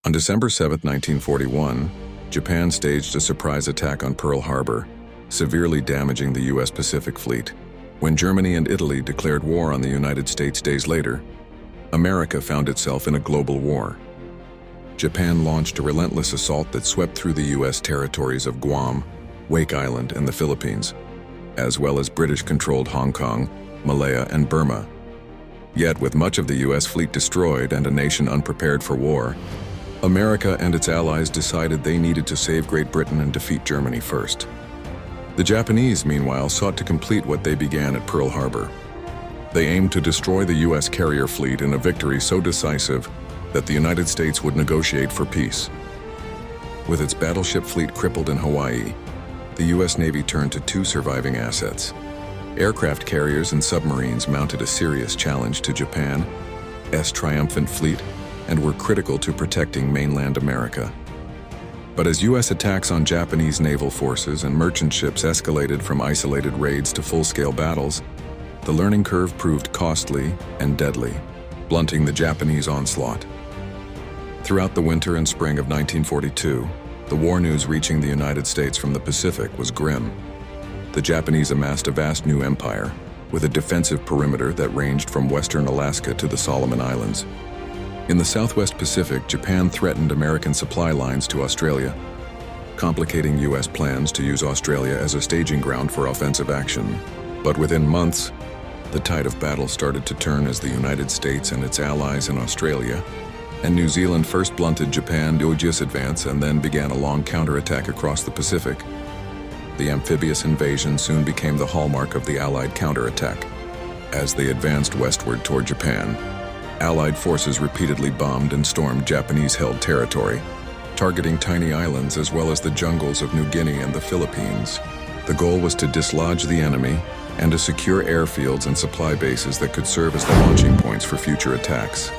On December 7, 1941, Japan staged a surprise attack on Pearl Harbor, severely damaging the U.S. Pacific Fleet. When Germany and Italy declared war on the United States days later, America found itself in a global war. Japan launched a relentless assault that swept through the U.S. territories of Guam, Wake Island, and the Philippines, as well as British-controlled Hong Kong, Malaya, and Burma. Yet, with much of the U.S. fleet destroyed and a nation unprepared for war, America and its allies decided they needed to save Great Britain and defeat Germany first. The Japanese, meanwhile, sought to complete what they began at Pearl Harbor. They aimed to destroy the U.S. carrier fleet in a victory so decisive that the United States would negotiate for peace. With its battleship fleet crippled in Hawaii, the U.S. Navy turned to two surviving assets. Aircraft carriers and submarines mounted a serious challenge to Japan's triumphant fleet and were critical to protecting mainland America. But as U.S. attacks on Japanese naval forces and merchant ships escalated from isolated raids to full-scale battles, the learning curve proved costly and deadly, blunting the Japanese onslaught. Throughout the winter and spring of 1942, the war news reaching the United States from the Pacific was grim. The Japanese amassed a vast new empire, with a defensive perimeter that ranged from western Alaska to the Solomon Islands. In the Southwest Pacific, Japan threatened American supply lines to Australia, complicating U.S. plans to use Australia as a staging ground for offensive action. But within months, the tide of battle started to turn as the United States and its allies in Australia and New Zealand first blunted Japan's advance and then began a long counterattack across the Pacific. The amphibious invasion soon became the hallmark of the Allied counterattack. As they advanced westward toward Japan, Allied forces repeatedly bombed and stormed Japanese-held territory, targeting tiny islands as well as the jungles of New Guinea and the Philippines. The goal was to dislodge the enemy and to secure airfields and supply bases that could serve as the launching points for future attacks.